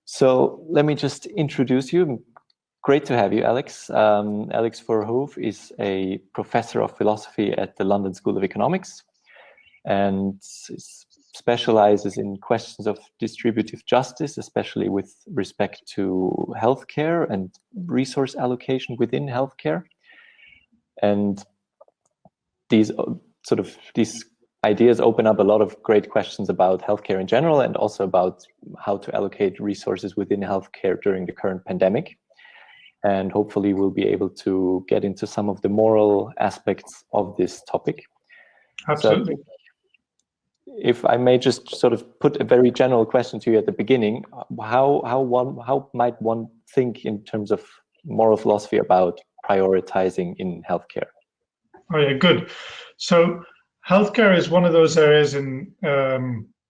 So let me just introduce you. Great to have you, Alex. Alex Voorhoeve is a professor of philosophy at the London School of Economics and specializes in questions of distributive justice, especially with respect to healthcare and resource allocation within healthcare. And these ideas open up a lot of great questions about healthcare in general, and also about how to allocate resources within healthcare during the current pandemic. And hopefully we'll be able to get into some of the moral aspects of this topic. Absolutely. So if I may just sort of put a very general question to you at the beginning, how might one think in terms of moral philosophy about prioritizing in healthcare? Oh yeah, good. So healthcare is one of those areas,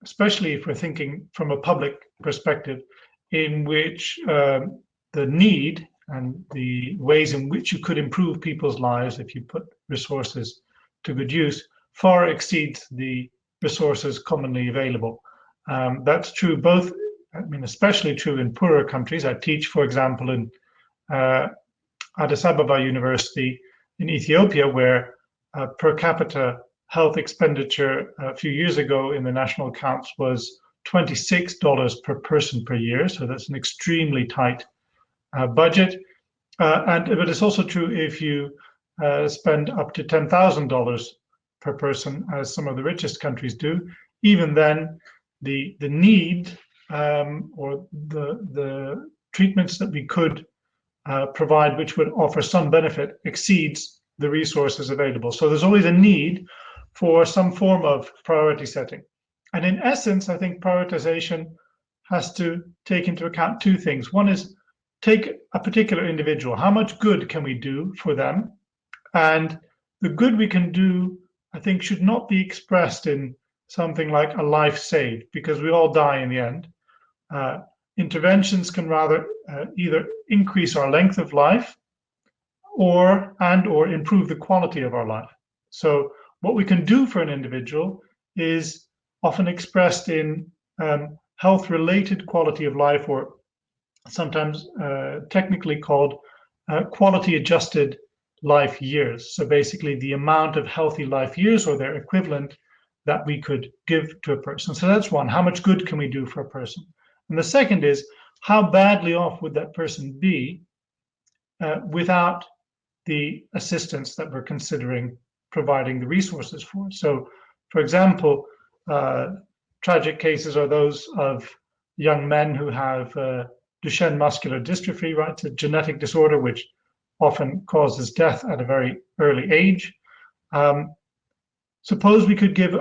especially if we're thinking from a public perspective, in which the need and the ways in which you could improve people's lives if you put resources to good use far exceeds the resources commonly available. That's true both, especially true in poorer countries. I teach, for example, in Addis Ababa University in Ethiopia, where per capita health expenditure a few years ago in the national accounts was $26 per person per year. So that's an extremely tight budget. But it's also true if you spend up to $10,000 per person, as some of the richest countries do. Even then, the need or the treatments that we could provide, which would offer some benefit, exceeds the resources available. So there's always a need for some form of priority setting. And in essence, I think prioritization has to take into account two things. One is take a particular individual. How much good can we do for them? And the good we can do, I think, should not be expressed in something like a life saved, because we all die in the end. Interventions can rather either increase our length of life or improve the quality of our life. So what we can do for an individual is often expressed in health-related quality of life, or sometimes technically called quality-adjusted life years. So basically the amount of healthy life years or their equivalent that we could give to a person. So that's one. How much good can we do for a person? And the second is, how badly off would that person be without the assistance that we're considering providing the resources for? So, for example, tragic cases are those of young men who have Duchenne muscular dystrophy, right? It's a genetic disorder which often causes death at a very early age. Suppose we could give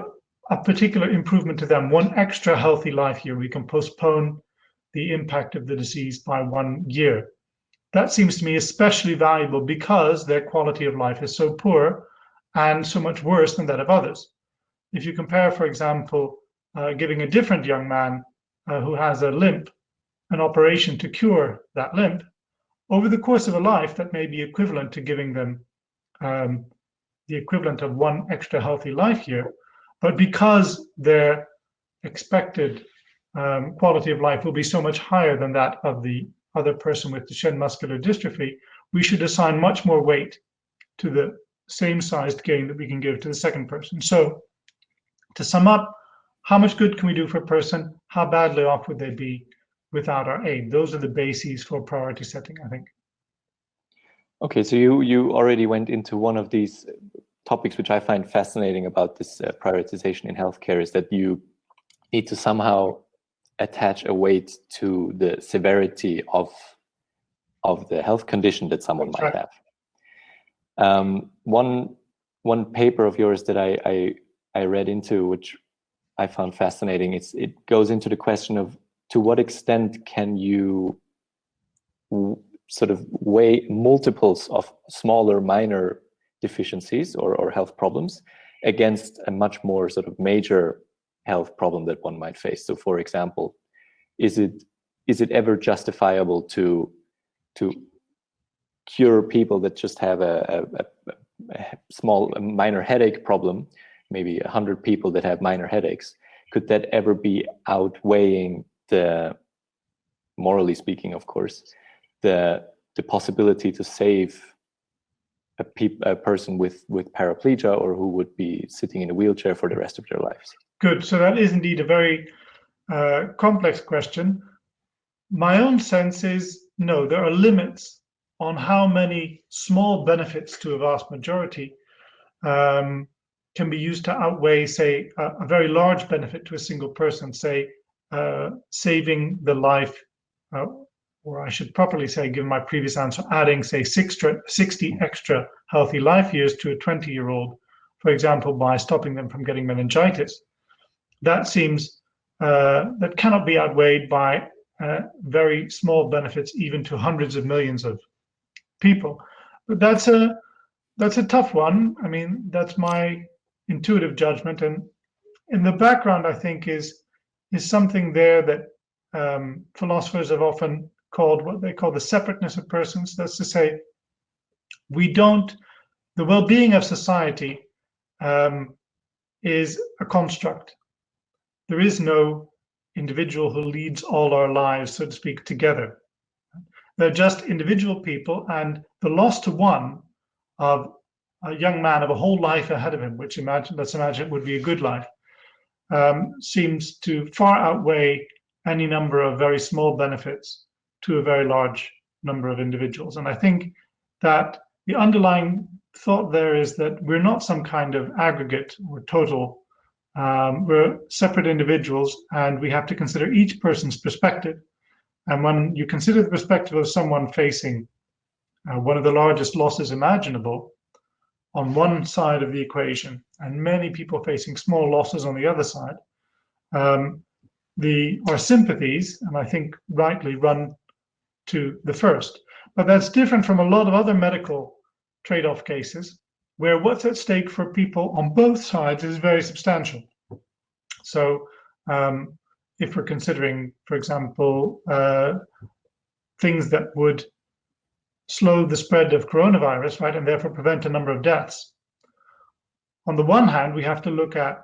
a particular improvement to them, one extra healthy life year. We can postpone the impact of the disease by 1 year. That seems to me especially valuable because their quality of life is so poor and so much worse than that of others. If you compare, for example, giving a different young man who has a limp an operation to cure that limp, over the course of a life, that may be equivalent to giving them the equivalent of one extra healthy life year. But because their expected quality of life will be so much higher than that of the other person with Duchenne muscular dystrophy, we should assign much more weight to the same sized gain that we can give to the second person. So to sum up, how much good can we do for a person? How badly off would they be without our aid? Those are the bases for priority setting, I think. Okay, so you already went into one of these topics which I find fascinating about this prioritization in healthcare, is that you need to somehow attach a weight to the severity of the health condition that someone might have. One paper of yours that I read into, which I found fascinating, it goes into the question of to what extent can you sort of weigh multiples of smaller minor deficiencies or health problems against a much more sort of major health problem that one might face. So for example, is it ever justifiable to cure people that just have a small minor headache problem, maybe 100 people that have minor headaches? Could that ever be outweighing the morally speaking, of course, the possibility to save a person with paraplegia or who would be sitting in a wheelchair for the rest of their lives? Good. So that is indeed a very complex question. My own sense is no, there are limits on how many small benefits to a vast majority can be used to outweigh, say, a very large benefit to a single person, say, saving the life, or I should properly say, given my previous answer, adding, say, 60 extra healthy life years to a 20-year-old, for example, by stopping them from getting meningitis. That seems, that cannot be outweighed by very small benefits, even to hundreds of millions of people. But that's a tough one. I mean, that's my intuitive judgment, and in the background, I think is something there that philosophers have often called what they call the separateness of persons. That's to say, the well-being of society is a construct. There is no individual who leads all our lives, so to speak, together. They're just individual people, and the loss to one of a young man of a whole life ahead of him, which let's imagine it would be a good life, seems to far outweigh any number of very small benefits to a very large number of individuals. And I think that the underlying thought there is that we're not some kind of aggregate or total. We're separate individuals, and we have to consider each person's perspective. And when you consider the perspective of someone facing one of the largest losses imaginable on one side of the equation, and many people facing small losses on the other side, our sympathies, and I think rightly, run to the first. But that's different from a lot of other medical trade-off cases, where what's at stake for people on both sides is very substantial. So if we're considering, for example, things that would slow the spread of coronavirus, right, and therefore prevent a number of deaths. On the one hand, we have to look at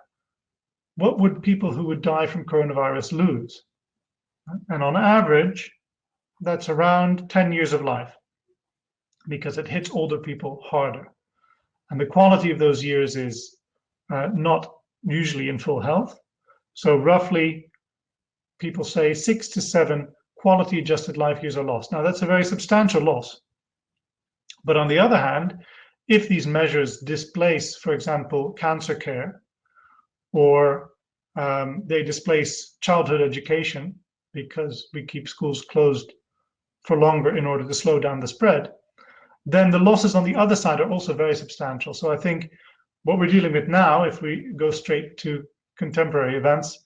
what would people who would die from coronavirus lose? And on average, that's around 10 years of life, because it hits older people harder. And the quality of those years is not usually in full health. So roughly, people say 6 to 7 quality adjusted life years are lost. Now, that's a very substantial loss. But on the other hand, if these measures displace, for example, cancer care, or they displace childhood education because we keep schools closed for longer in order to slow down the spread, then the losses on the other side are also very substantial. So I think what we're dealing with now, if we go straight to contemporary events,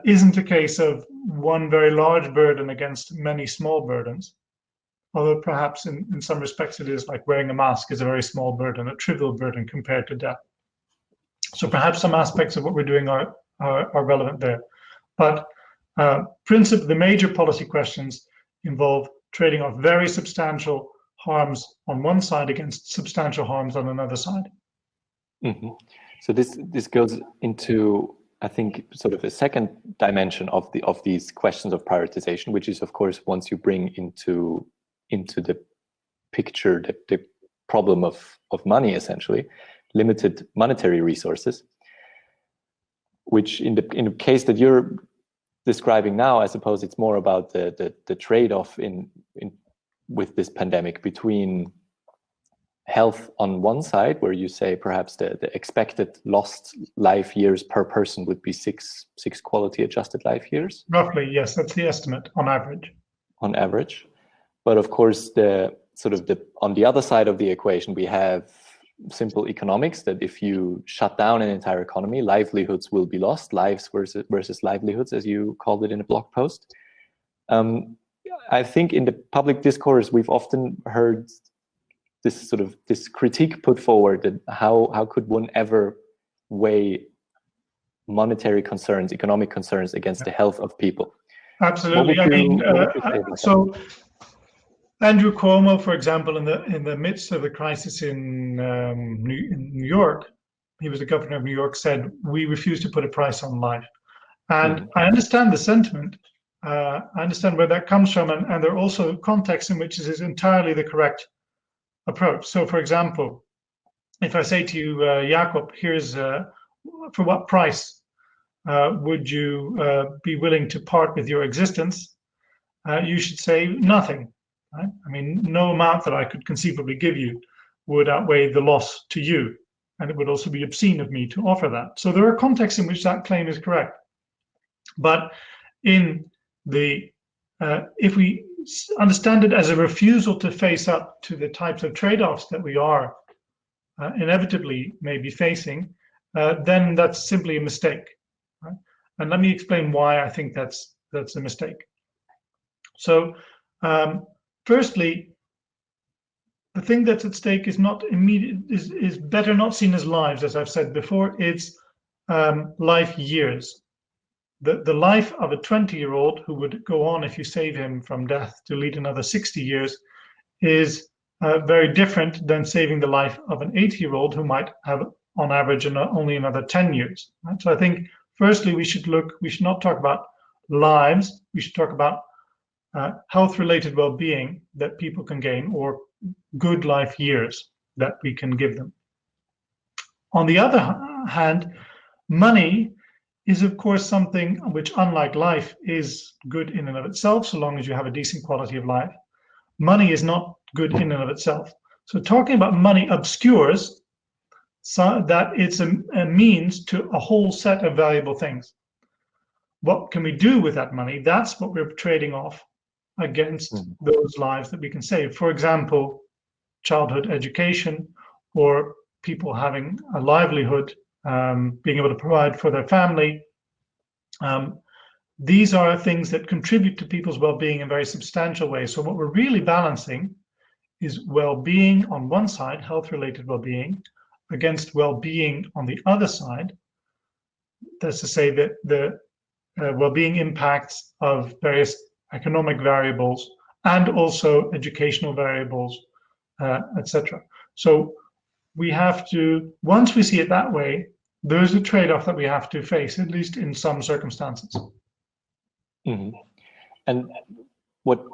isn't a case of one very large burden against many small burdens. Although perhaps in some respects it is, like wearing a mask is a very small burden, a trivial burden compared to death. So perhaps some aspects of what we're doing are relevant there. But the major policy questions involve trading off very substantial harms on one side against substantial harms on another side. Mm-hmm. So this goes into, I think, sort of a second dimension of these questions of prioritization, which is, of course, once you bring into the picture the problem of money, essentially, limited monetary resources, which in the case that you're describing now, I suppose it's more about the trade-off with this pandemic between health on one side, where you say perhaps the expected lost life years per person would be six quality adjusted life years. Roughly, yes, that's the estimate on average. On average. But of course, on the other side of the equation, we have simple economics, that if you shut down an entire economy, livelihoods will be lost, lives versus livelihoods, as you called it in a blog post. I think in the public discourse, we've often heard this critique put forward that how could one ever weigh monetary concerns, economic concerns against the health of people? Absolutely. I mean, so Andrew Cuomo, for example, in the midst of the crisis in New York, he was the governor of New York, said, "We refuse to put a price on life." And I understand the sentiment, I understand where that comes from, and there are also contexts in which this is entirely the correct approach. So, for example, if I say to you, Jakob, here's for what price would you be willing to part with your existence? You should say nothing. Right? I mean, no amount that I could conceivably give you would outweigh the loss to you, and it would also be obscene of me to offer that. So there are contexts in which that claim is correct. But in the if we understand it as a refusal to face up to the types of trade-offs that we are inevitably may be facing, then that's simply a mistake. Right? And let me explain why I think that's a mistake. So, firstly, the thing that's at stake is not immediate, is better not seen as lives, as I've said before. It's life years. The life of a 20-year-old who would go on, if you save him from death, to lead another 60 years is very different than saving the life of an 80-year-old who might have, on average, only another 10 years. Right? So I think, firstly, we should not talk about lives, we should talk about health-related well-being that people can gain, or good life years that we can give them. On the other hand, money is, of course, something which, unlike life, is good in and of itself, so long as you have a decent quality of life. Money is not good in and of itself. So talking about money obscures so that it's a means to a whole set of valuable things. What can we do with that money? That's what we're trading off against those lives that we can save. For example, childhood education, or people having a livelihood, being able to provide for their family. These are things that contribute to people's well-being in very substantial ways. So what we're really balancing is well-being on one side, health-related well-being, against well-being on the other side. That's to say that the well-being impacts of various economic variables and also educational variables, etc. So we have to, once we see it that way, there's a trade-off that we have to face, at least in some circumstances. Mm-hmm. And what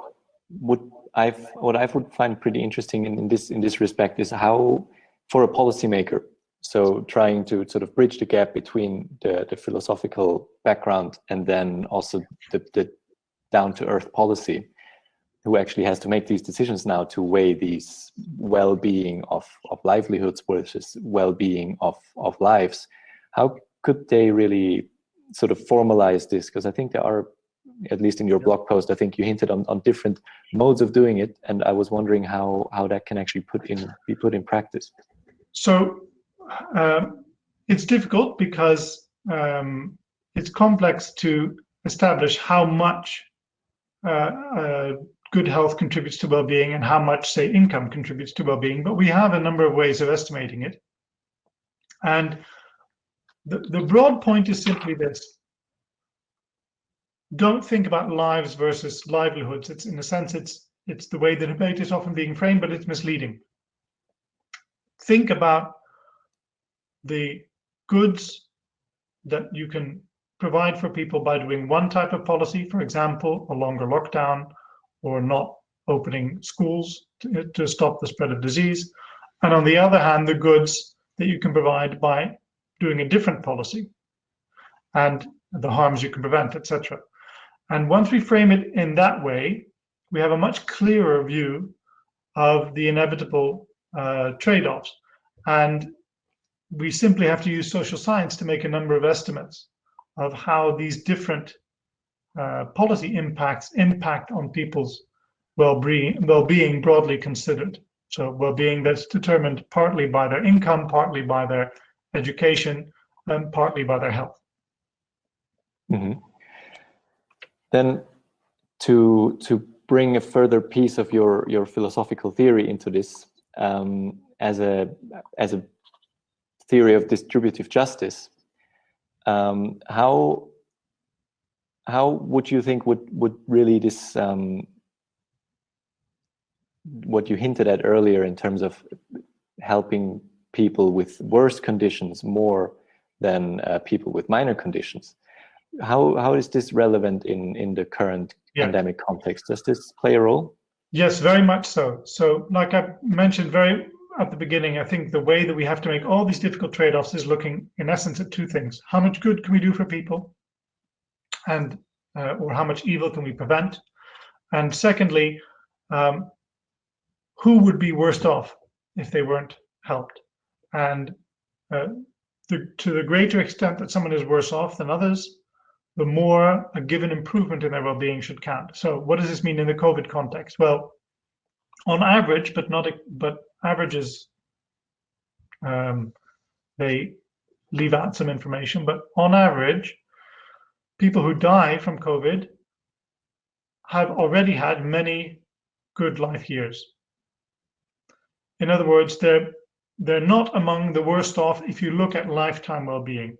I would find pretty interesting in this respect is how, for a policymaker, so trying to sort of bridge the gap between the philosophical background and then also the down-to-earth policy, who actually has to make these decisions now to weigh these well-being of livelihoods versus well-being of lives. How could they really sort of formalize this? Because I think there are, at least in your blog post, I think you hinted on different modes of doing it, and I was wondering how that can actually be put in practice. So it's difficult because it's complex to establish how much good health contributes to well-being and how much, say, income contributes to well-being, but we have a number of ways of estimating it. And the broad point is simply this: don't think about lives versus livelihoods. It's, in a sense, it's the way the debate is often being framed, but it's misleading. Think about the goods that you can provide for people by doing one type of policy, for example, a longer lockdown, or not opening schools to stop the spread of disease. And on the other hand, the goods that you can provide by doing a different policy, and the harms you can prevent, etc. And once we frame it in that way, we have a much clearer view of the inevitable trade-offs. And we simply have to use social science to make a number of estimates of how these different policy impacts impact on people's well-being broadly considered. So well-being that's determined partly by their income, partly by their education, and partly by their health. Mm-hmm. Then to bring a further piece of your philosophical theory into this, as a theory of distributive justice, how would you think would really this what you hinted at earlier in terms of helping people with worse conditions more than people with minor conditions, how is this relevant in the current pandemic context? Does this play a role? Yes, very much so. So like I mentioned very at the beginning, I think the way that we have to make all these difficult trade-offs is looking in essence at two things. How much good can we do for people, and or how much evil can we prevent? And secondly, who would be worst off if they weren't helped? And to the greater extent that someone is worse off than others, the more a given improvement in their well-being should count. So what does this mean in the COVID context? Well, on average, but averages, they leave out some information, but on average, people who die from COVID have already had many good life years. In other words, they're not among the worst off if you look at lifetime well-being.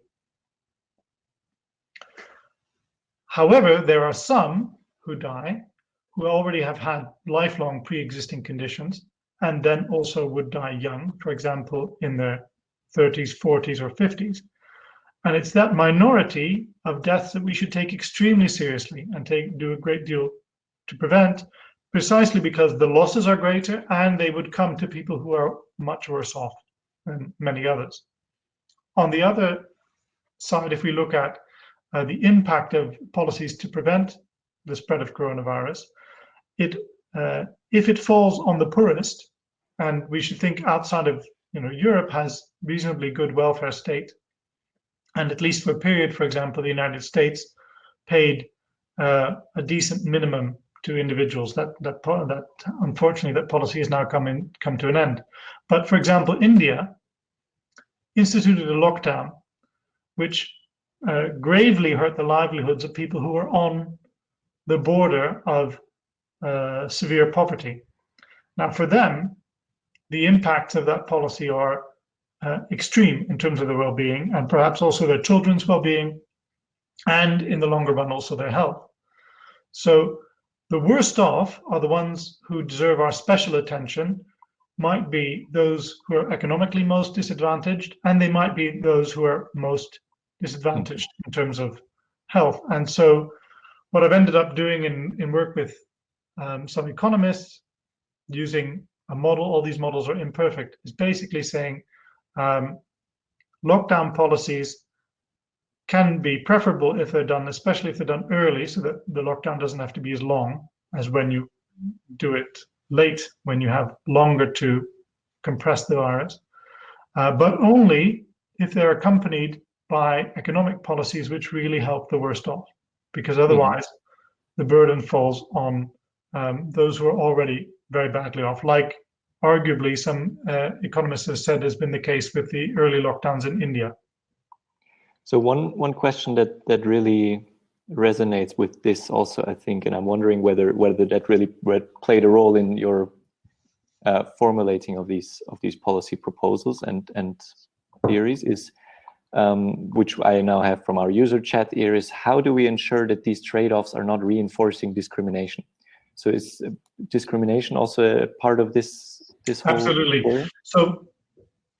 However, there are some who die who already have had lifelong pre-existing conditions and then also would die young, for example, in their 30s, 40s, or 50s. And it's that minority of deaths that we should take extremely seriously and do a great deal to prevent, precisely because the losses are greater and they would come to people who are much worse off than many others. On the other side, if we look at the impact of policies to prevent the spread of coronavirus, if it falls on the poorest, and we should think outside of, Europe has reasonably good welfare state, and at least for a period, for example, the United States paid a decent minimum to individuals. That unfortunately that policy has now come to an end. But for example, India instituted a lockdown which gravely hurt the livelihoods of people who were on the border of severe poverty. Now, for them, the impacts of that policy are extreme in terms of their well-being, and perhaps also their children's well-being, and in the longer run also their health. So the worst off are the ones who deserve our special attention, might be those who are economically most disadvantaged, and they might be those who are most disadvantaged in terms of health. And so what I've ended up doing in work with some economists, using a model, all these models are imperfect, is basically saying lockdown policies can be preferable if they're done, especially if they're done early, so that the lockdown doesn't have to be as long as when you do it late, when you have longer to compress the virus, but only if they're accompanied by economic policies which really help the worst off, because otherwise the burden falls on those who are already very badly off, like arguably some economists have said has been the case with the early lockdowns in India. So one question that really resonates with this also, I think, and I'm wondering whether that really played a role in your formulating of these policy proposals and theories, is which I now have from our user chat here, is how do we ensure that these trade-offs are not reinforcing discrimination? So is discrimination also a part of this whole Absolutely. story? So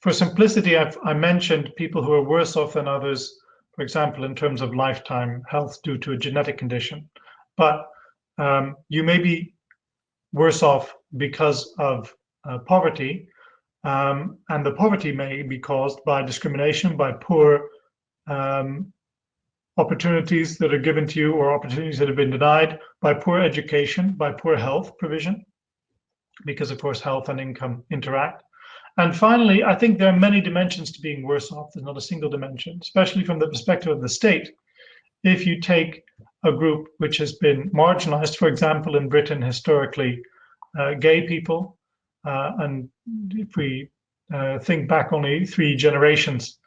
for simplicity, I mentioned people who are worse off than others, for example, in terms of lifetime health due to a genetic condition. But you may be worse off because of poverty, and the poverty may be caused by discrimination, by poor opportunities that are given to you or opportunities that have been denied, by poor education, by poor health provision, because of course health and income interact. And finally, I think there are many dimensions to being worse off. There's not a single dimension, especially from the perspective of the state. If you take a group which has been marginalized, for example, in Britain historically, gay people, and if we think back only 3 generations,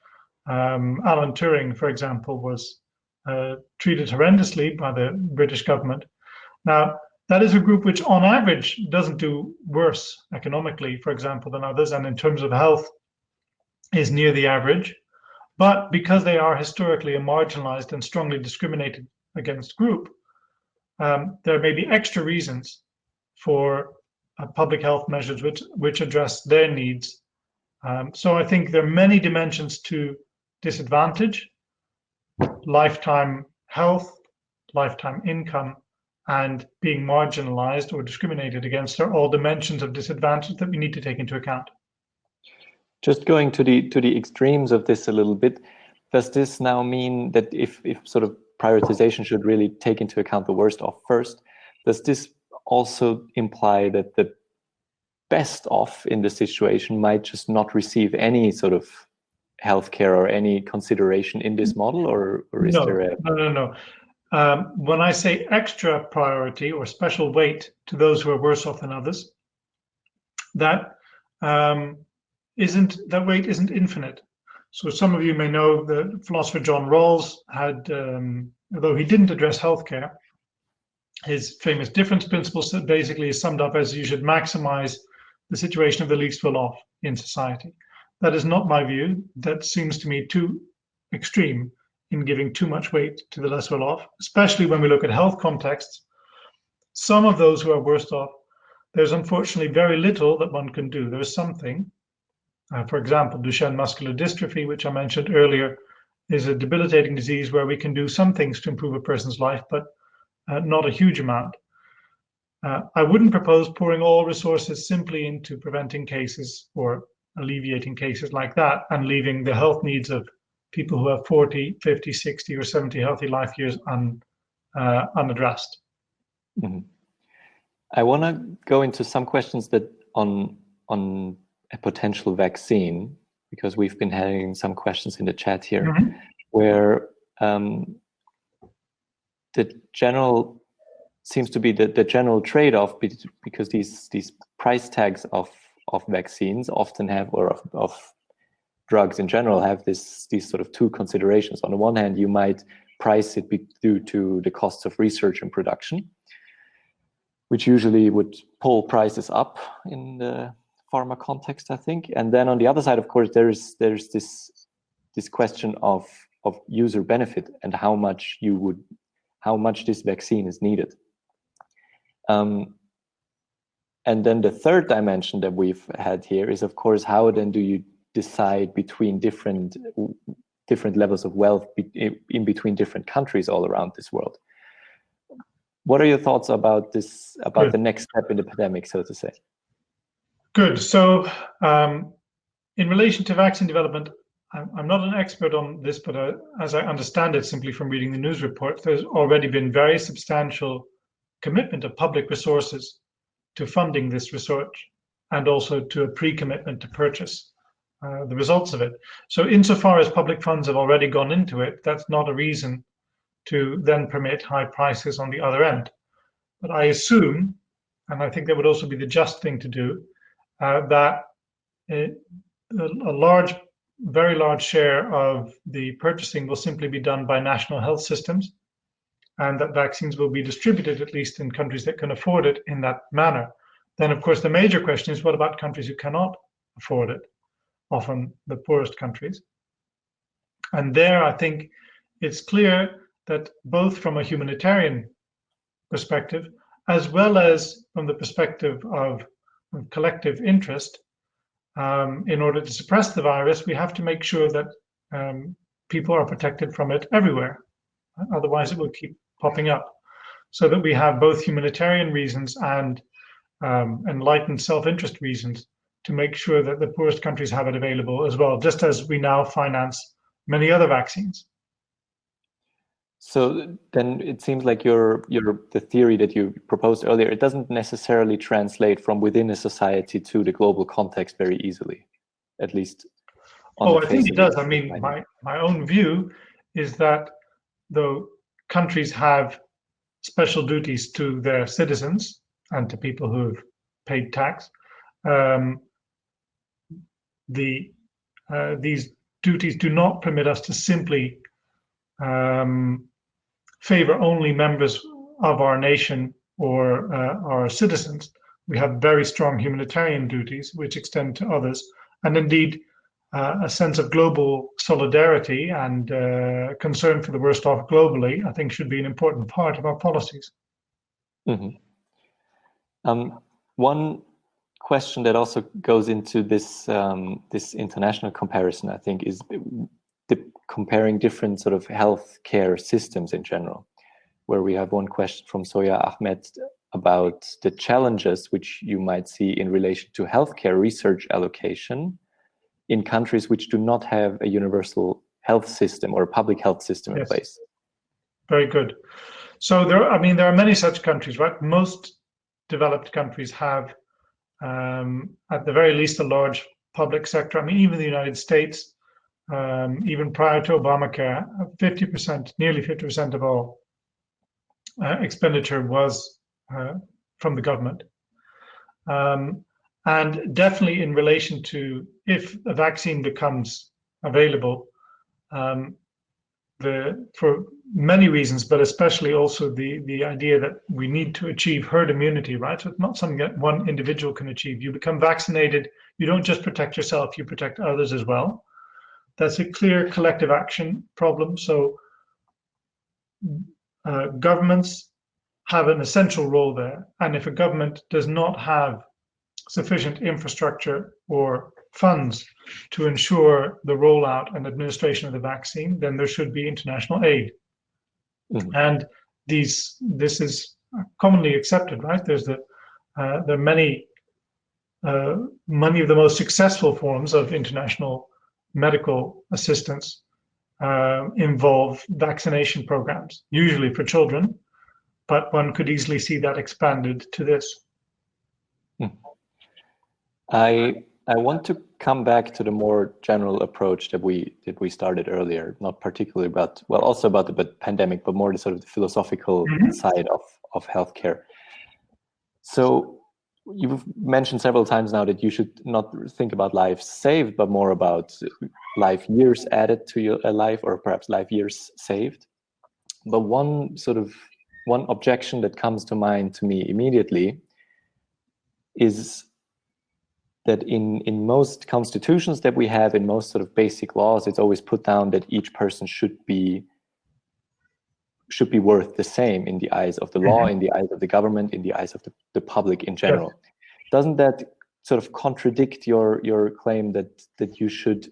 Alan Turing, for example, was treated horrendously by the British government. Now, that is a group which on average doesn't do worse economically, for example, than others, and in terms of health is near the average. But because they are historically a marginalized and strongly discriminated against group, there may be extra reasons for public health measures which address their needs. So I think there are many dimensions to disadvantage, lifetime health, lifetime income, and being marginalized or discriminated against are all dimensions of disadvantage that we need to take into account. Just going to the extremes of this a little bit, does this now mean that if sort of prioritization should really take into account the worst off first, does this also imply that the best off in the situation might just not receive any sort of healthcare or any consideration in this model, or is there a... No. When I say extra priority or special weight to those who are worse off than others, that weight isn't infinite. So some of you may know the philosopher John Rawls had, although he didn't address healthcare, his famous difference principle basically is summed up as you should maximize the situation of the least well off in society. That is not my view. That seems to me too extreme in giving too much weight to the less well off, especially when we look at health contexts. Some of those who are worst off, there's unfortunately very little that one can do. There's something. For example, Duchenne muscular dystrophy, which I mentioned earlier, is a debilitating disease where we can do some things to improve a person's life, but not a huge amount. I wouldn't propose pouring all resources simply into preventing cases or alleviating cases like that and leaving the health needs of people who have 40, 50, 60, or 70 healthy life years unaddressed. Mm-hmm. I want to go into some questions that on a potential vaccine, because we've been having some questions in the chat here, mm-hmm. where the general seems to be the general trade-off, because these price tags of vaccines often have, or of drugs in general, have these sort of two considerations. On the one hand, you might price it due to the costs of research and production, which usually would pull prices up in the pharma context, I think. And then on the other side, of course, there's this question of user benefit and how much this vaccine is needed. And then the third dimension that we've had here is, of course, how then do you decide between different levels of wealth in between different countries all around this world? What are your thoughts about this, about the next step in the pandemic, so to say? Good. So in relation to vaccine development, I'm not an expert on this, but as I understand it, simply from reading the news reports, there's already been very substantial commitment of public resources to funding this research, and also to a pre-commitment to purchase the results of it. So insofar as public funds have already gone into it, that's not a reason to then permit high prices on the other end. But I assume, and I think that would also be the just thing to do, that a very large share of the purchasing will simply be done by national health systems, and that vaccines will be distributed, at least in countries that can afford it, in that manner. Then, of course, the major question is, what about countries who cannot afford it, often the poorest countries? And there, I think it's clear that both from a humanitarian perspective, as well as from the perspective of collective interest, in order to suppress the virus, we have to make sure that people are protected from it everywhere. Otherwise, it will keep popping up. So that we have both humanitarian reasons and enlightened self-interest reasons to make sure that the poorest countries have it available as well, just as we now finance many other vaccines. So then it seems like the theory that you proposed earlier, it doesn't necessarily translate from within a society to the global context very easily, at least. Oh, I think it does. I mean, my own view is that though countries have special duties to their citizens and to people who have paid tax, these duties do not permit us to simply favor only members of our nation or our citizens. We have very strong humanitarian duties which extend to others, and indeed a sense of global solidarity and concern for the worst off globally, I think, should be an important part of our policies. Mm-hmm. One question that also goes into this this international comparison, I think, is comparing different sort of healthcare systems in general, where we have one question from Soya Ahmed about the challenges which you might see in relation to healthcare research allocation in countries which do not have a universal health system or a public health system in place. Very good. So there are many such countries, right? Most developed countries have, at the very least, a large public sector. I mean, even the United States, even prior to Obamacare, 50%, nearly 50% of all expenditure was from the government. And definitely in relation to if a vaccine becomes available, for many reasons, but especially also the idea that we need to achieve herd immunity, right? So it's not something that one individual can achieve. You become vaccinated, you don't just protect yourself, you protect others as well. That's a clear collective action problem. So governments have an essential role there. And if a government does not have sufficient infrastructure or funds to ensure the rollout and administration of the vaccine, then there should be international aid. And this is commonly accepted, right? There are many of the most successful forms of international medical assistance involve vaccination programs, usually for children, but one could easily see that expanded to this. I want to come back to the more general approach that we started earlier, not particularly about, well, also about the pandemic, but more the sort of the philosophical side of healthcare. So you've mentioned several times now that you should not think about lives saved, but more about life years added to your life, or perhaps life years saved. But one objection that comes to mind to me immediately is that in most constitutions that we have, in most sort of basic laws, it's always put down that each person should be worth the same in the eyes of the law, in the eyes of the government, in the eyes of the public in general. Yes. Doesn't that sort of contradict your claim that you should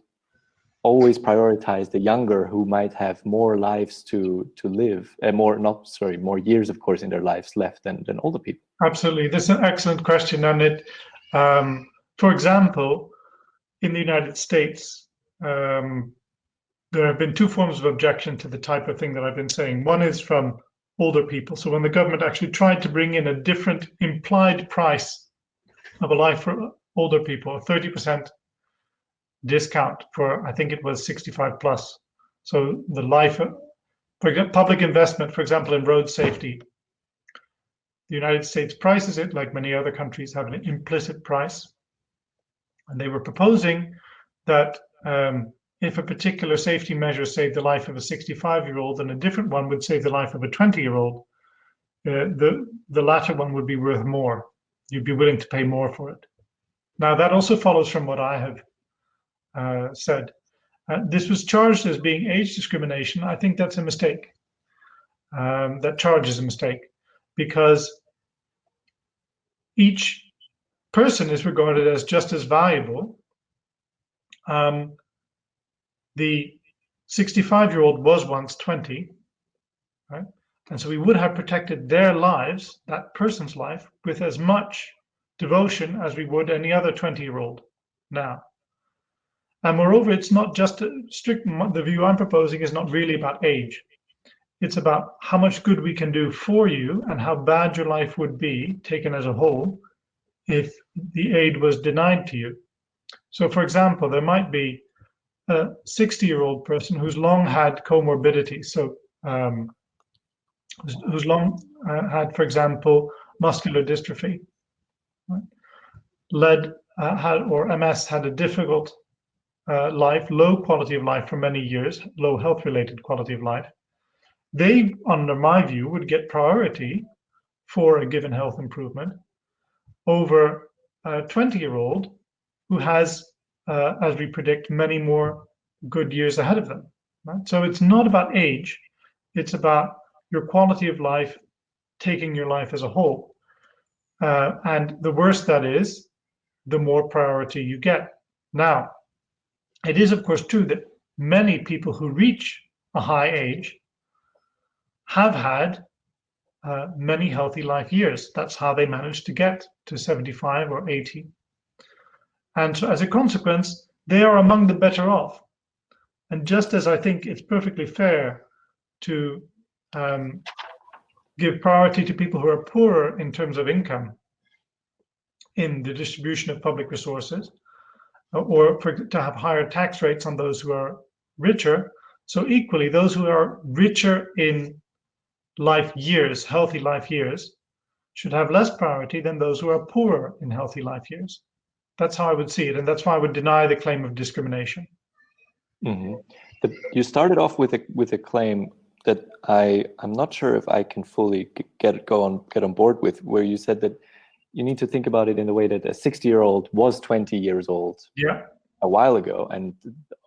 always prioritize the younger, who might have more lives to live, more years, of course, in their lives left than older people? Absolutely, this is an excellent question, and it. For example, in the United States, there have been two forms of objection to the type of thing that I've been saying. One is from older people. So when the government actually tried to bring in a different implied price of a life for older people, a 30% discount for, I think it was 65 plus. So the life, for example, public investment, for example, in road safety. The United States prices it, like many other countries, have an implicit price. And they were proposing that if a particular safety measure saved the life of a 65-year-old, then a different one would save the life of a 20-year-old. The latter one would be worth more. You'd be willing to pay more for it. Now, that also follows from what I have said. This was charged as being age discrimination. I think that's a mistake. That charge is a mistake, because each person is regarded as just as valuable. The 65-year-old was once 20, right? And so we would have protected their lives, that person's life, with as much devotion as we would any other 20-year-old now. And moreover, it's not just a strict, the view I'm proposing is not really about age. It's about how much good we can do for you and how bad your life would be, taken as a whole, if the aid was denied to you. So, for example, there might be a 60-year-old person who's long had comorbidity, so who's long had, for example, muscular dystrophy, right? Or MS had a difficult life, low quality of life for many years, low health-related quality of life. They, under my view, would get priority for a given health improvement over a 20-year-old who has, as we predict, many more good years ahead of them. Right? So it's not about age, it's about your quality of life, taking your life as a whole. And the worse that is, the more priority you get. Now, it is, of course, true that many people who reach a high age have had many healthy life years. That's how they managed to get to 75 or 80. And so as a consequence, they are among the better off. And just as I think it's perfectly fair to give priority to people who are poorer in terms of income in the distribution of public resources, or to have higher tax rates on those who are richer, so equally those who are richer in life years, healthy life years, should have less priority than those who are poorer in healthy life years. That's how I would see it, and that's why I would deny the claim of discrimination. Mm-hmm. You started off with a claim that I'm not sure if I can fully get on board with, where you said that you need to think about it in the way that a 60-year-old was 20 years old a while ago, and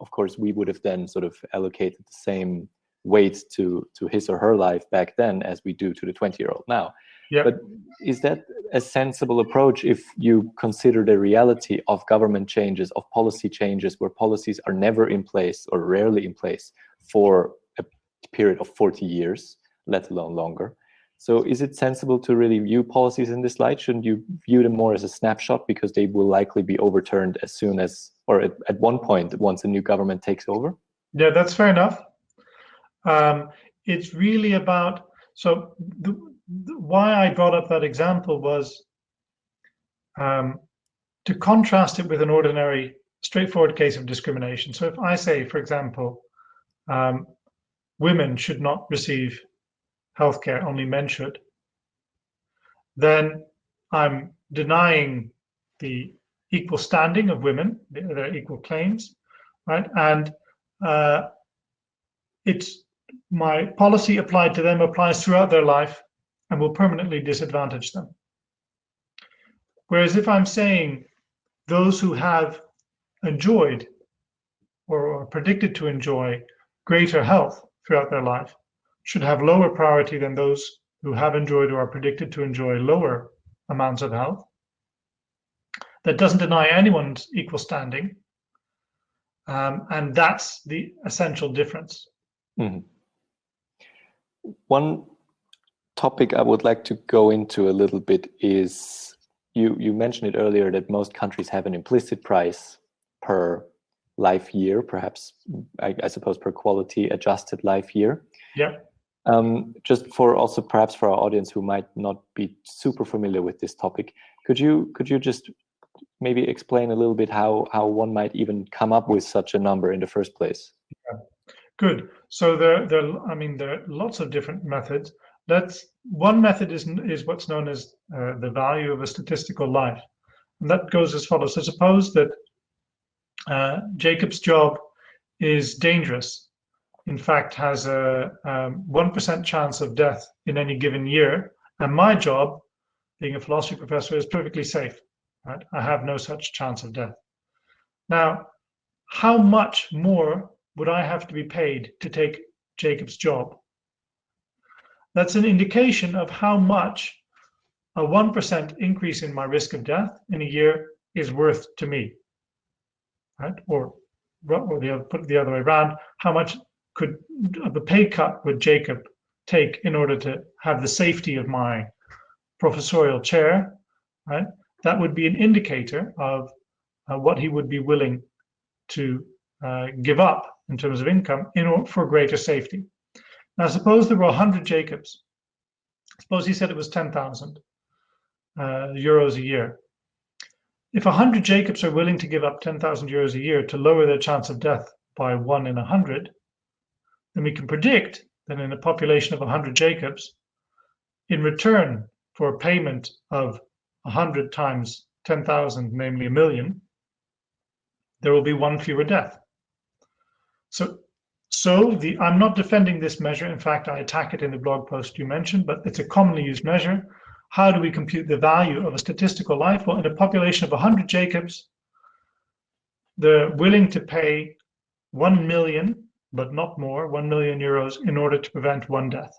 of course we would have then sort of allocated the same weight to his or her life back then as we do to the 20-year-old now. But is that a sensible approach if you consider the reality of government changes, of policy changes, where policies are never in place or rarely in place for a period of 40 years, let alone longer? So is it sensible to really view policies in this light? Shouldn't you view them more as a snapshot, because they will likely be overturned as soon as, or at one point, once a new government takes over? Yeah, that's fair enough. It's really about, so why I brought up that example was to contrast it with an ordinary, straightforward case of discrimination. So if I say, for example, women should not receive healthcare, only men should, then I'm denying the equal standing of women, their equal claims, right? And it's my policy applied to them applies throughout their life and will permanently disadvantage them. Whereas if I'm saying those who have enjoyed or are predicted to enjoy greater health throughout their life should have lower priority than those who have enjoyed or are predicted to enjoy lower amounts of health, that doesn't deny anyone's equal standing. And that's the essential difference. Mm-hmm. One topic I would like to go into a little bit is, you mentioned it earlier, that most countries have an implicit price per life year, perhaps, I suppose, per quality adjusted life year. Yeah. Just for also perhaps for our audience who might not be super familiar with this topic, could you just maybe explain a little bit how one might even come up with such a number in the first place? Yeah. Good. So there are lots of different methods. One method is what's known as the value of a statistical life, and that goes as follows. So suppose that Jacob's job is dangerous. In fact, has a 1% chance of death in any given year, and my job, being a philosophy professor, is perfectly safe. Right? I have no such chance of death. Now, how much more would I have to be paid to take Jacob's job? That's an indication of how much a 1% increase in my risk of death in a year is worth to me, right? Or put it the other way around, how much of a pay cut would Jacob take in order to have the safety of my professorial chair, right? That would be an indicator of what he would be willing to give up in terms of income for greater safety. Now, suppose there were 100 Jacobs. Suppose he said it was 10,000 euros a year. If 100 Jacobs are willing to give up 10,000 euros a year to lower their chance of death by 1 in 100, then we can predict that in a population of 100 Jacobs, in return for a payment of 100 times 10,000, namely a million, there will be one fewer death. So I'm not defending this measure. In fact, I attack it in the blog post you mentioned, but it's a commonly used measure. How do we compute the value of a statistical life? Well, in a population of 100 Jacobs, they're willing to pay 1 million, but not more, 1 million euros in order to prevent one death,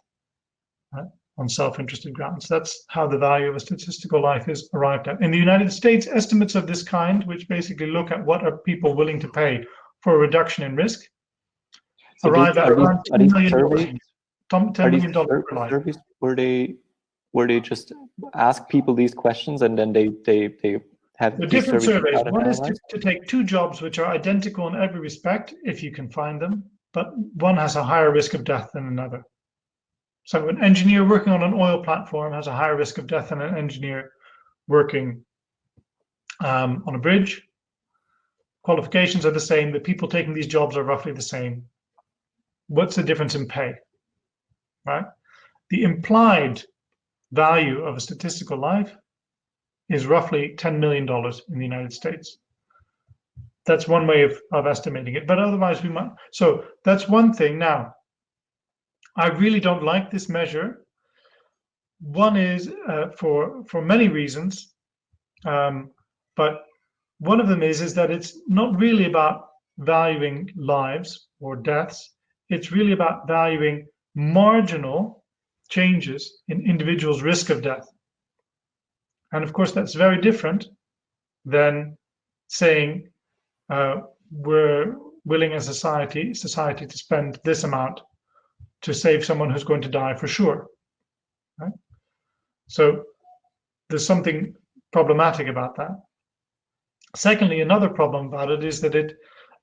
right? On self-interested grounds. That's how the value of a statistical life is arrived at. In the United States, estimates of this kind, which basically look at what are people willing to pay for a reduction in risk, arrive at around $10 million. $10 million per life. Surveys where they just ask people these questions and then they have the different surveys. One is to take two jobs which are identical in every respect, if you can find them, but one has a higher risk of death than another. So an engineer working on an oil platform has a higher risk of death than an engineer working on a bridge. Qualifications are the same. The people taking these jobs are roughly the same. What's the difference in pay? Right? The implied value of a statistical life is roughly $10 million in the United States. That's one way of estimating it, but otherwise we might. So that's one thing. Now, I really don't like this measure. One is for many reasons, but one of them is that it's not really about valuing lives or deaths. It's really about valuing marginal changes in individuals' risk of death. And of course, that's very different than saying we're willing as a society to spend this amount to save someone who's going to die for sure. Right? So there's something problematic about that. Secondly, another problem about it is that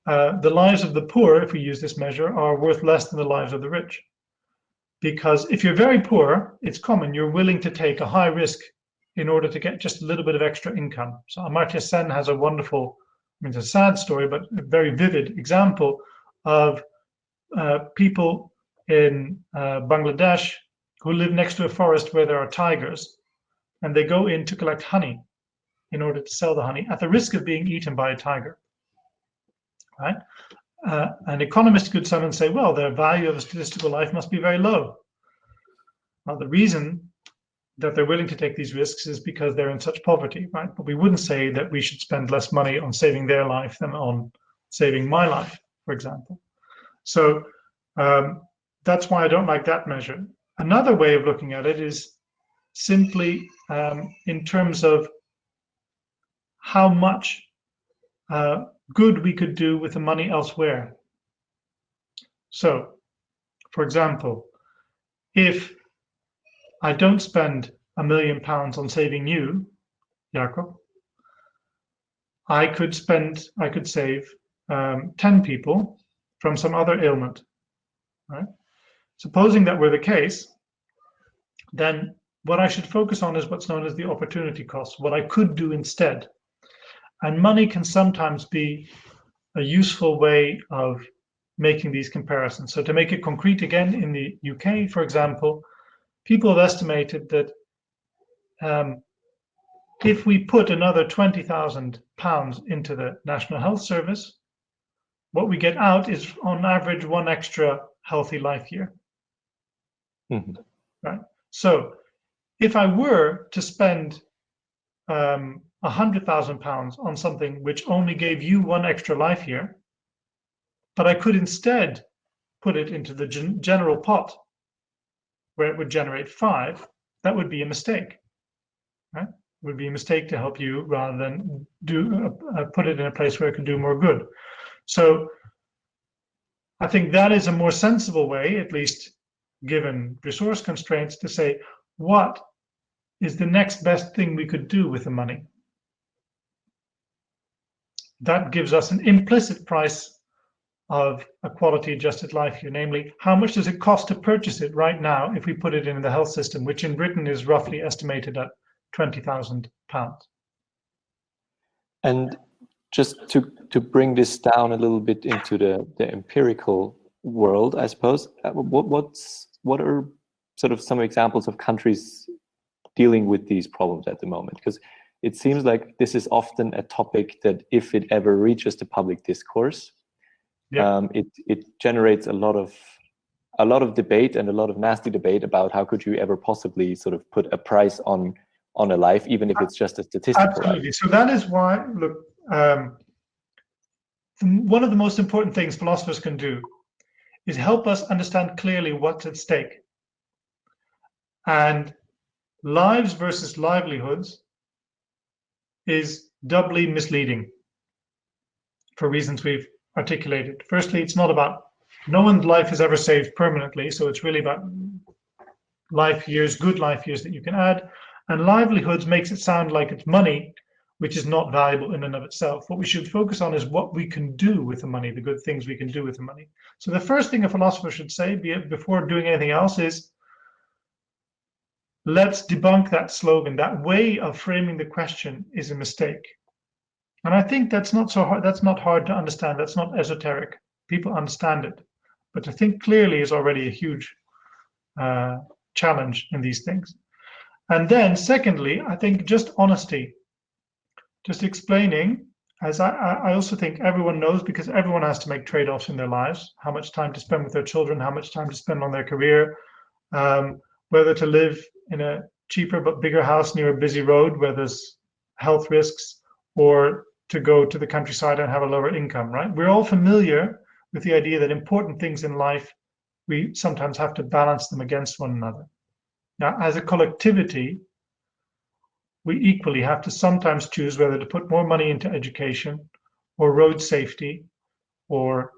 the lives of the poor, if we use this measure, are worth less than the lives of the rich. Because if you're very poor, it's common, you're willing to take a high risk in order to get just a little bit of extra income. So Amartya Sen has a wonderful, I mean, it's a sad story, but a very vivid example of people in Bangladesh who live next to a forest where there are tigers, and they go in to collect honey in order to sell the honey at the risk of being eaten by a tiger. Right? An economist could come and say, well, the value of a statistical life must be very low. Well, the reason that they're willing to take these risks is because they're in such poverty, right? But we wouldn't say that we should spend less money on saving their life than on saving my life, for example. So that's why I don't like that measure. Another way of looking at it is simply in terms of how much good we could do with the money elsewhere. So, for example, if I don't spend £1 million on saving you, Jakob, I could save 10 people from some other ailment. Right? Supposing that were the case, then what I should focus on is what's known as the opportunity cost, what I could do instead. And money can sometimes be a useful way of making these comparisons. So to make it concrete again, in the UK, for example, people have estimated that if we put another £20,000 into the National Health Service, what we get out is on average one extra healthy life year. Mm-hmm. Right? So if I were to spend £100,000 on something which only gave you one extra life year, but I could instead put it into the general pot where it would generate 5, that would be a mistake. Right? It would be a mistake to help you rather than put it in a place where it could do more good. So I think that is a more sensible way, at least given resource constraints, to say what is the next best thing we could do with the money. That gives us an implicit price of a quality adjusted life year, namely, how much does it cost to purchase it right now if we put it in the health system, which in Britain is roughly estimated at £20,000. And just to bring this down a little bit into the empirical world, I suppose, what are sort of some examples of countries dealing with these problems at the moment? Because it seems like this is often a topic that if it ever reaches the public discourse, it generates a lot of debate and a lot of nasty debate about how could you ever possibly sort of put a price on a life, even if it's just a statistical Absolutely. life. So that is why, look, one of the most important things philosophers can do is help us understand clearly what's at stake. And lives versus livelihoods is doubly misleading for reasons we've articulated. Firstly, it's not about no one's life is ever saved permanently, so it's really about life years, good life years that you can add. And livelihoods makes it sound like it's money, which is not valuable in and of itself. What we should focus on is what we can do with the money, the good things we can do with the money. So the first thing a philosopher should say before doing anything else is, let's debunk that slogan. That way of framing the question is a mistake. And I think that's not so hard. That's not hard to understand. That's not esoteric. People understand it. But to think clearly is already a huge challenge in these things. And then secondly, I think just honesty, just explaining, as I also think everyone knows, because everyone has to make trade-offs in their lives, how much time to spend with their children, how much time to spend on their career, whether to live in a cheaper but bigger house near a busy road where there's health risks, or to go to the countryside and have a lower income, right? We're all familiar with the idea that important things in life, we sometimes have to balance them against one another. Now, as a collectivity, we equally have to sometimes choose whether to put more money into education or road safety or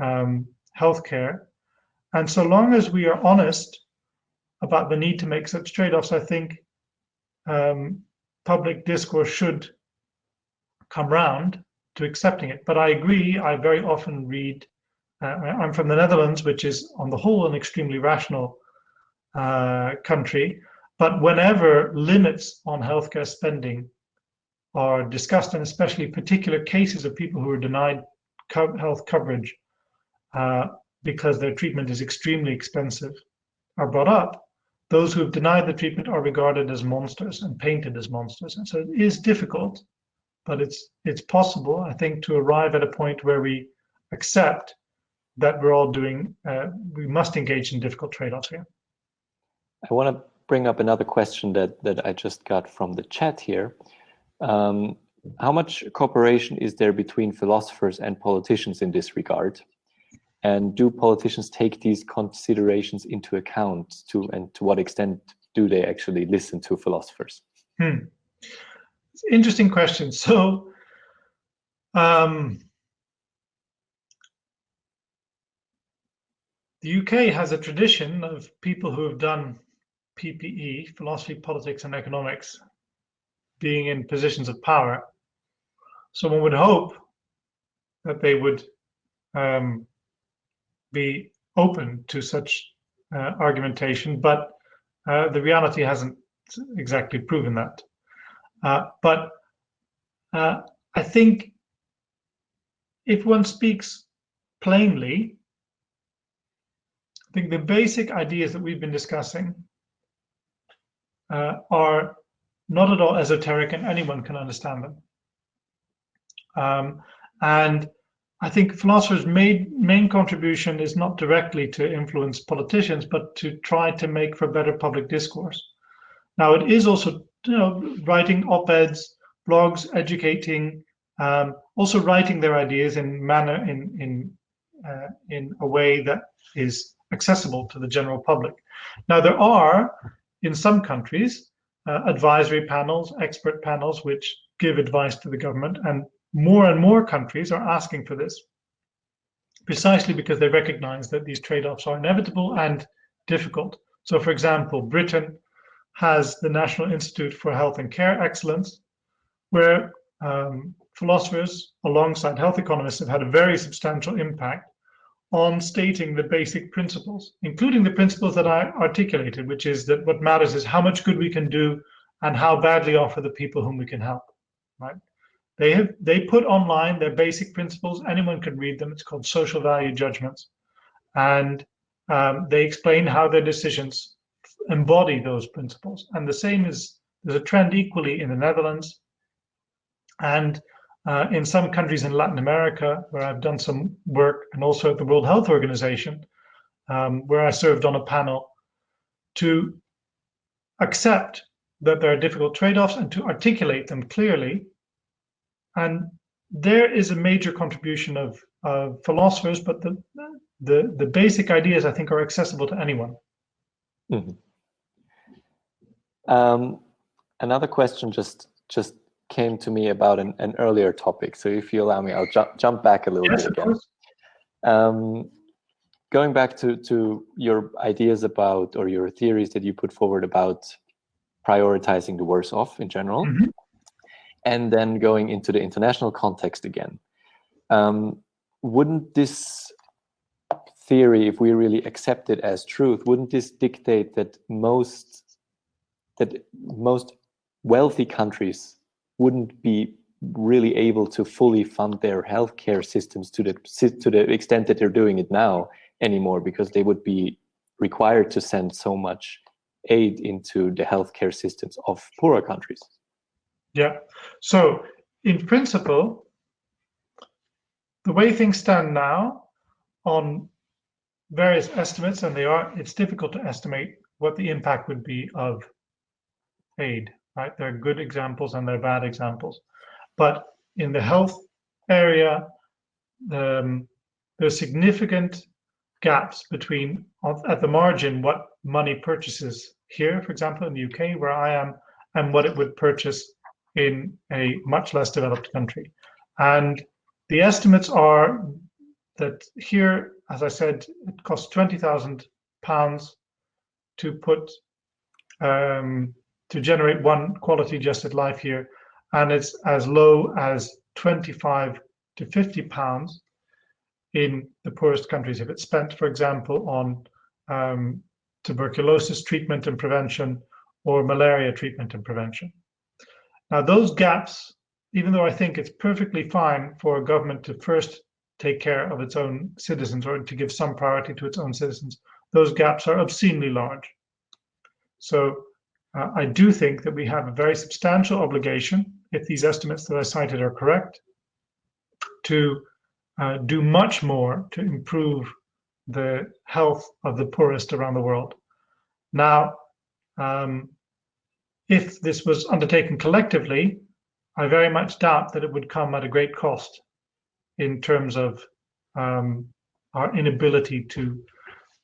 healthcare. And so long as we are honest about the need to make such trade-offs, I think public discourse should come round to accepting it. But I agree, I very often read, I'm from the Netherlands, which is on the whole an extremely rational country, but whenever limits on healthcare spending are discussed, and especially particular cases of people who are denied health coverage because their treatment is extremely expensive, are brought up, those who have denied the treatment are regarded as monsters and painted as monsters. And so it is difficult, but it's possible, I think, to arrive at a point where we accept that we're all doing, we must engage in difficult trade-offs here. I want to bring up another question that I just got from the chat here. How much cooperation is there between philosophers and politicians in this regard? And do politicians take these considerations into account, and to what extent do they actually listen to philosophers? It's an interesting question. So the UK has a tradition of people who have done PPE, philosophy, politics, and economics, being in positions of power. So one would hope that they would be open to such argumentation, but the reality hasn't exactly proven that. But I think if one speaks plainly, I think the basic ideas that we've been discussing are not at all esoteric, and anyone can understand them. And I think philosophers' main contribution is not directly to influence politicians, but to try to make for better public discourse. Now, it is also, writing op-eds, blogs, educating, also writing their ideas in a way that is accessible to the general public. Now, there are, in some countries, advisory panels, expert panels, which give advice to the government, and more countries are asking for this, precisely because they recognize that these trade-offs are inevitable and difficult. So, for example, Britain has the National Institute for Health and Care Excellence, where philosophers, alongside health economists, have had a very substantial impact on stating the basic principles, including the principles that I articulated, which is that what matters is how much good we can do and how badly off are the people whom we can help, right? They put online their basic principles. Anyone can read them. It's called social value judgments. And they explain how their decisions embody those principles. And the same is, there's a trend equally in the Netherlands and in some countries in Latin America, where I've done some work, and also at the World Health Organization, where I served on a panel, to accept that there are difficult trade-offs and to articulate them clearly. And there is a major contribution of philosophers, but the basic ideas, I think, are accessible to anyone. Mm-hmm. Another question just came to me about an earlier topic. So if you allow me, I'll jump back a little bit again. going back to your ideas about, or your theories that you put forward about prioritizing the worse off in general, and then going into the international context again, wouldn't this theory, if we really accept it as truth, wouldn't this dictate that most wealthy countries wouldn't be really able to fully fund their healthcare systems to the extent that they're doing it now anymore, because they would be required to send so much aid into the healthcare systems of poorer countries? Yeah. So in principle, the way things stand now on various estimates, and it's difficult to estimate what the impact would be of aid, right? There are good examples and there are bad examples. But in the health area, there's significant gaps between, at the margin, what money purchases here, for example, in the UK, where I am, and what it would purchase in a much less developed country. And the estimates are that here, as I said, it costs £20,000 to put to generate one quality adjusted life here, and it's as low as 25 to 50 pounds in the poorest countries if it's spent, for example, on tuberculosis treatment and prevention or malaria treatment and prevention. Now, those gaps, even though I think it's perfectly fine for a government to first take care of its own citizens, or to give some priority to its own citizens, those gaps are obscenely large. So I do think that we have a very substantial obligation, if these estimates that I cited are correct, to do much more to improve the health of the poorest around the world. Now, if this was undertaken collectively, I very much doubt that it would come at a great cost in terms of our inability to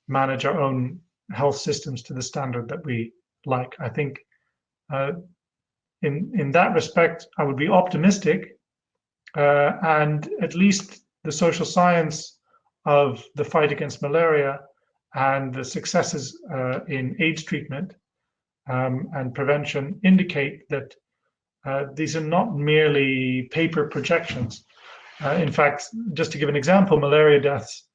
manage our own health systems to the standard that we like. I think in that respect, I would be optimistic, and at least the social science of the fight against malaria and the successes in AIDS treatment and prevention indicate that these are not merely paper projections. In fact, just to give an example, malaria deaths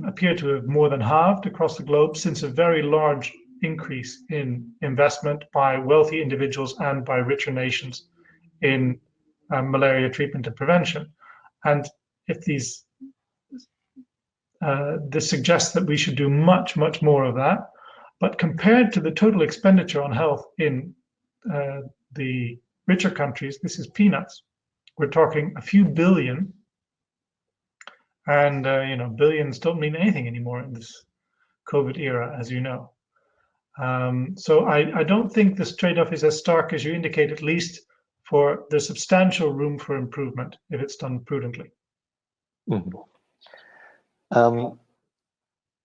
appear to have more than halved across the globe since a very large increase in investment by wealthy individuals and by richer nations in malaria treatment and prevention. And if this suggests that we should do much, much more of that, but compared to the total expenditure on health in the richer countries, this is peanuts. We're talking a few billion, and billions don't mean anything anymore in this COVID era, as you know. So I don't think this trade-off is as stark as you indicate, at least for the substantial room for improvement if it's done prudently. Mm-hmm.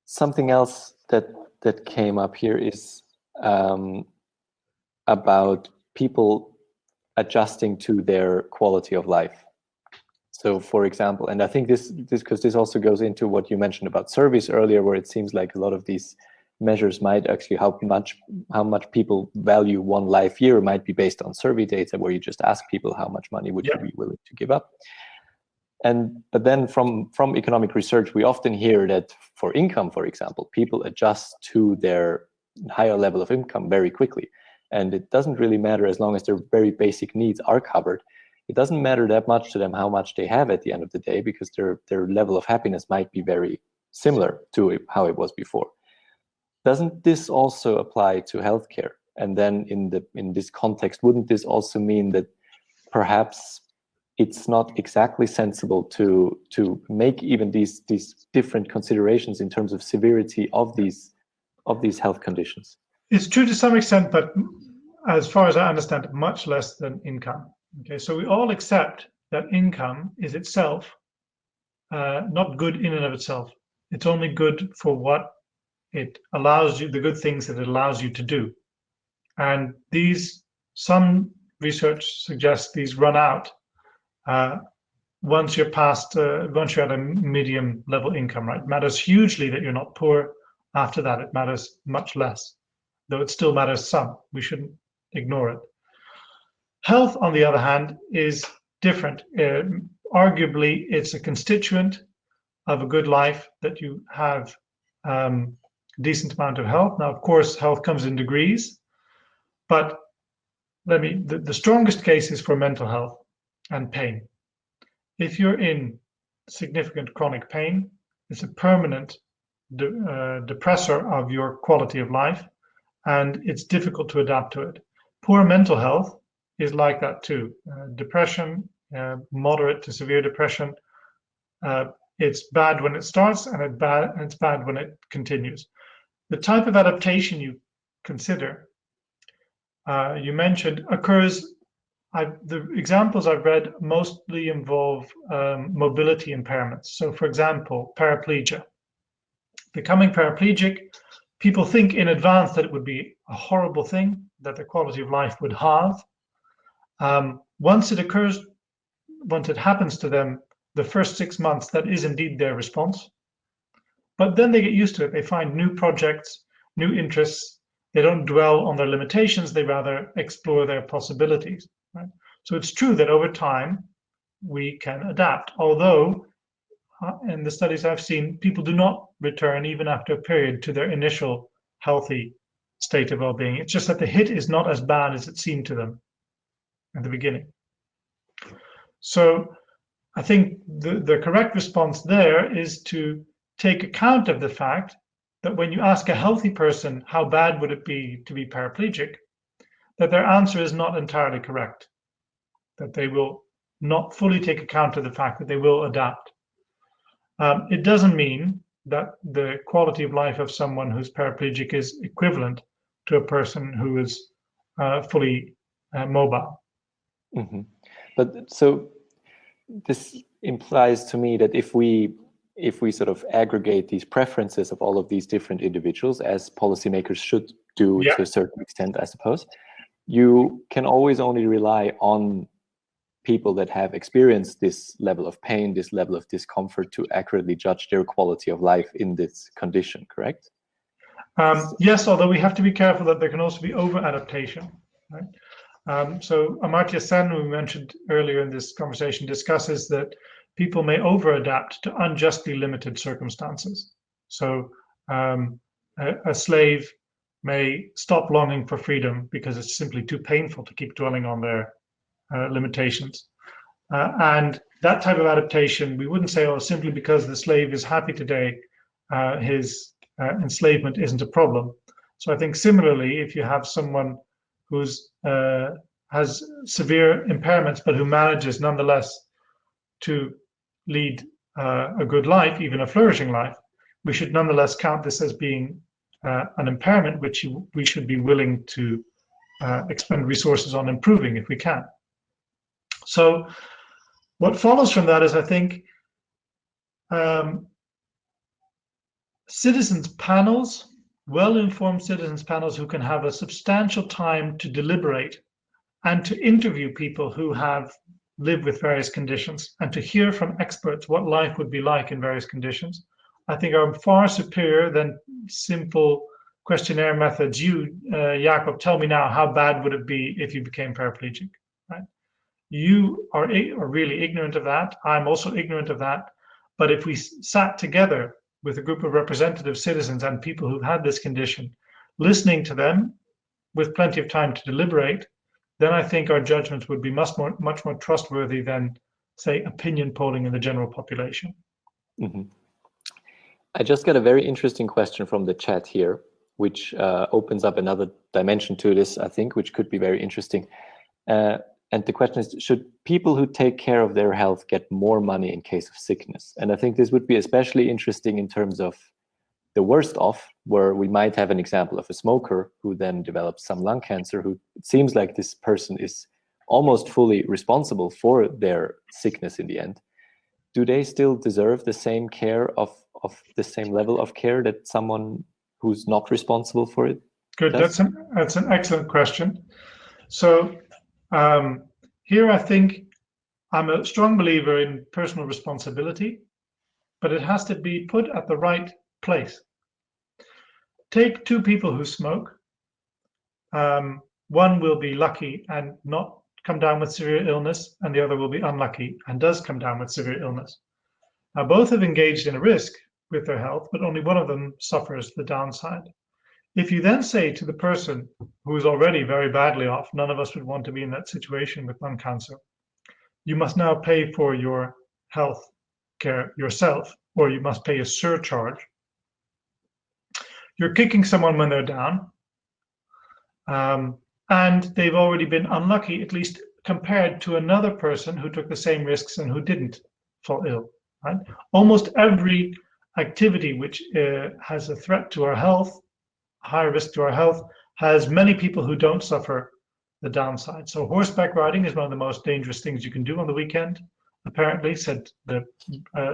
Something else that came up here is about people adjusting to their quality of life. So, for example, and I think this because this also goes into what you mentioned about surveys earlier, where it seems like a lot of these measures might actually how much people value one life year might be based on survey data, where you just ask people how much money would you be willing to give up. But then from economic research, we often hear that for income, for example, people adjust to their higher level of income very quickly. And it doesn't really matter, as long as their very basic needs are covered. It doesn't matter that much to them how much they have at the end of the day, because their level of happiness might be very similar to how it was before. Doesn't this also apply to healthcare? And then in this context, wouldn't this also mean that perhaps it's not exactly sensible to make even these different considerations in terms of severity of these health conditions? It's true to some extent, but as far as I understand it, much less than income. Okay, so we all accept that income is itself not good in and of itself. It's only good for what it allows you, the good things that it allows you to do. And some research suggests these run out once you're at a medium level income, right? It matters hugely that you're not poor. After that, it matters much less, though it still matters some. We shouldn't ignore it. Health, on the other hand, is different. Arguably, it's a constituent of a good life that you have a decent amount of health. Now, of course, health comes in degrees, but the strongest case is for mental health and pain. If you're in significant chronic pain, it's a permanent depressor of your quality of life, and it's difficult to adapt to it. Poor mental health is like that too. Depression, moderate to severe depression, it's bad when it starts, and it's bad when it continues. The type of adaptation you consider, you mentioned, occurs. The examples I've read mostly involve mobility impairments. So, for example, paraplegia. Becoming paraplegic, people think in advance that it would be a horrible thing, that their quality of life would halve. Once it occurs, once it happens to them, the first 6 months, that is indeed their response. But then they get used to it. They find new projects, new interests. They don't dwell on their limitations. They rather explore their possibilities. Right? So it's true that over time, we can adapt. Although, in the studies I've seen, people do not return even after a period to their initial healthy state of well-being. It's just that the hit is not as bad as it seemed to them at the beginning. So I think the correct response there is to take account of the fact that when you ask a healthy person how bad would it be to be paraplegic, that their answer is not entirely correct, that they will not fully take account of the fact that they will adapt. It doesn't mean that the quality of life of someone who's paraplegic is equivalent to a person who is fully mobile. Mm-hmm. But so this implies to me that if we sort of aggregate these preferences of all of these different individuals, as policymakers should do to a certain extent, I suppose, you can always only rely on people that have experienced this level of pain, this level of discomfort, to accurately judge their quality of life in this condition, correct? Yes, although we have to be careful that there can also be over-adaptation, right? So Amartya Sen, who we mentioned earlier in this conversation, discusses that people may over-adapt to unjustly limited circumstances. So a slave may stop longing for freedom because it's simply too painful to keep dwelling on their limitations. And that type of adaptation, we wouldn't say, oh, simply because the slave is happy today, his enslavement isn't a problem. So I think similarly, if you have someone who's has severe impairments, but who manages nonetheless to lead a good life, even a flourishing life, we should nonetheless count this as being an impairment which we should be willing to expend resources on improving if we can. So what follows from that is, I think, citizens panels, well-informed citizens panels who can have a substantial time to deliberate and to interview people who have lived with various conditions and to hear from experts what life would be like in various conditions, I think are far superior than simple questionnaire methods. You, Jakob, tell me now, how bad would it be if you became paraplegic, right? You are really ignorant of that. I'm also ignorant of that. But if we sat together with a group of representative citizens and people who've had this condition, listening to them with plenty of time to deliberate, then I think our judgments would be much more trustworthy than, say, opinion polling in the general population. Mm-hmm. I just got a very interesting question from the chat here, which opens up another dimension to this, I think, which could be very interesting. And the question is, should people who take care of their health get more money in case of sickness? And I think this would be especially interesting in terms of the worst off, where we might have an example of a smoker who then develops some lung cancer, who it seems like this person is almost fully responsible for their sickness in the end. Do they still deserve the same care of the same level of care that someone who's not responsible for it Good, does? that's an excellent question. So here I think I'm a strong believer in personal responsibility, but it has to be put at the right place. Take two people who smoke. One will be lucky and not come down with severe illness, and the other will be unlucky and does come down with severe illness. Now, both have engaged in a risk with their health, but only one of them suffers the downside. If you then say to the person who is already very badly off, none of us would want to be in that situation with lung cancer, you must now pay for your health care yourself, or you must pay a surcharge. You're kicking someone when they're down, and they've already been unlucky, at least compared to another person who took the same risks and who didn't fall ill. Right? Almost every activity which has a threat to our health, high risk to our health, has many people who don't suffer the downside. So horseback riding is one of the most dangerous things you can do on the weekend, apparently, said the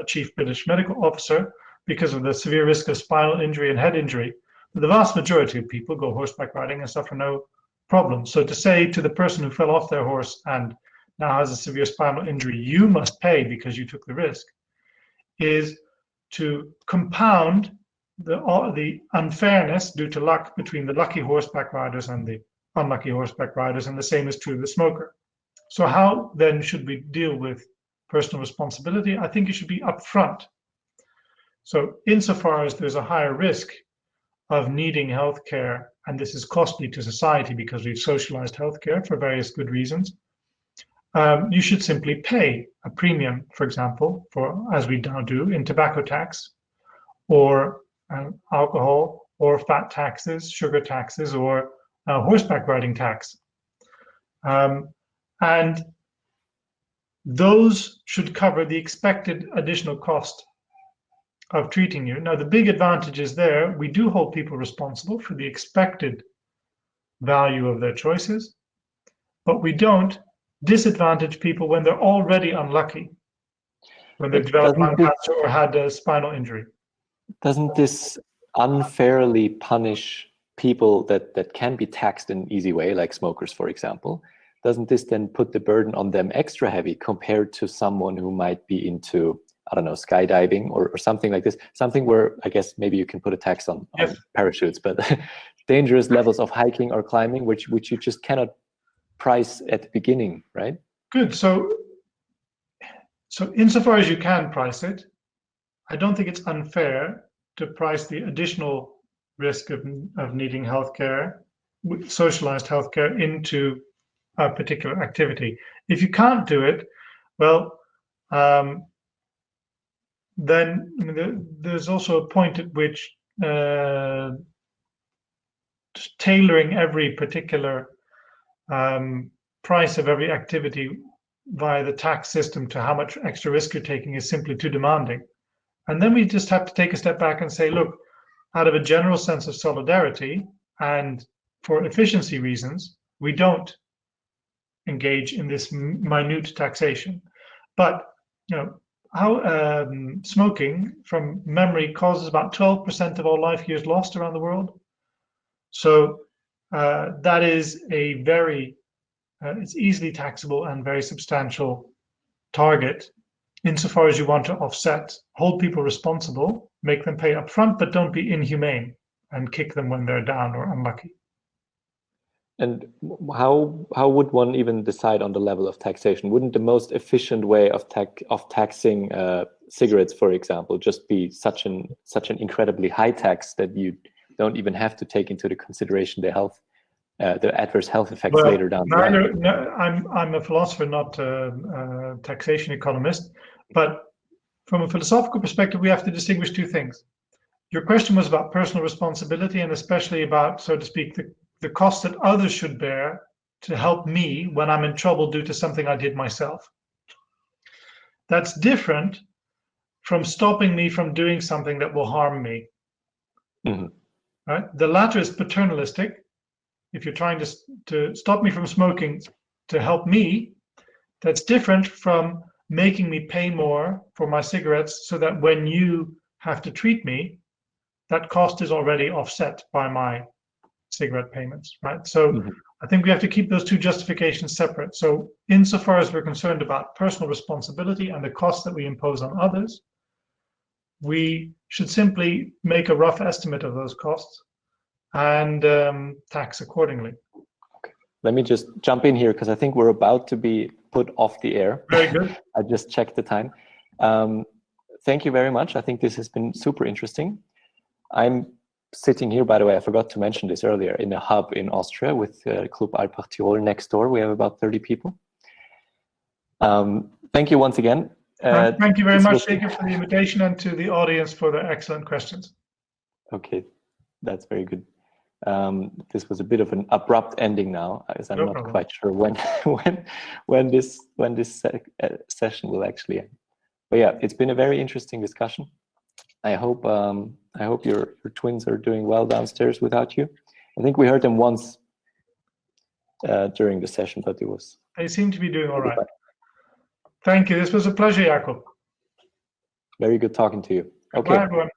chief British medical officer, because of the severe risk of spinal injury and head injury. But the vast majority of people go horseback riding and suffer no problem. So to say to the person who fell off their horse and now has a severe spinal injury, you must pay because you took the risk, is to compound the unfairness due to luck between the lucky horseback riders and the unlucky horseback riders, and the same is true of the smoker. So how then should we deal with personal responsibility? I think it should be upfront. So insofar as there's a higher risk of needing healthcare, and this is costly to society because we've socialized healthcare for various good reasons, you should simply pay a premium, for example, for, as we now do, in tobacco tax, or alcohol, or fat taxes, sugar taxes, or horseback riding tax. And those should cover the expected additional cost of treating you. Now, the big advantage is there, we do hold people responsible for the expected value of their choices, but we don't disadvantage people when they're already unlucky, when they've developed lung cancer or had a spinal injury. Doesn't this unfairly punish people that can be taxed in an easy way, like smokers, for example? Doesn't this then put the burden on them extra heavy compared to someone who might be into, I don't know, skydiving or something like this? Something where I guess maybe you can put a tax on parachutes, but dangerous levels of hiking or climbing, which you just cannot price at the beginning, right? Good. So insofar as you can price it, I don't think it's unfair to price the additional risk of needing healthcare, socialized healthcare, into a particular activity. If you can't do it, well, then there's also a point at which tailoring every particular price of every activity via the tax system to how much extra risk you're taking is simply too demanding. And then we just have to take a step back and say, look, out of a general sense of solidarity and for efficiency reasons, we don't engage in this minute taxation. But how smoking, from memory, causes about 12% of all life years lost around the world. So that is a very, it's easily taxable and very substantial target, insofar as you want to offset, hold people responsible, make them pay up front, but don't be inhumane and kick them when they're down or unlucky. And how would one even decide on the level of taxation? Wouldn't the most efficient way of taxing cigarettes, for example, just be such an incredibly high tax that you don't even have to take into the consideration the adverse health effects later down the line? I'm a philosopher, not a taxation economist, but from a philosophical perspective, we have to distinguish two things. Your question was about personal responsibility, and especially about, so to speak, the cost that others should bear to help me when I'm in trouble due to something I did myself. That's different from stopping me from doing something that will harm me. Mm-hmm. Right? The latter is paternalistic. If you're trying to stop me from smoking to help me, that's different from making me pay more for my cigarettes so that when you have to treat me, that cost is already offset by my cigarette payments, right? So I think we have to keep those two justifications separate. So insofar as we're concerned about personal responsibility and the costs that we impose on others, we should simply make a rough estimate of those costs and tax accordingly. Okay. Let me just jump in here because I think we're about to be put off the air. Very good. I just checked the time. Thank you very much. I think this has been super interesting. I'm sitting here, by the way, I forgot to mention this earlier, in a hub in Austria with Club Alpbach Tirol next door. We have about 30 people. Thank you once again. Thank you very much, Jakob, for the invitation, and to the audience for the excellent questions. Okay, that's very good. This was a bit of an abrupt ending now, as I'm not quite sure when this session will actually end. But yeah, it's been a very interesting discussion. I hope your twins are doing well downstairs without you. I think we heard them once during the session, but it was. They seem to be doing all right. Thank you. This was a pleasure, Jakob. Very good talking to you. Okay. Bye, everyone.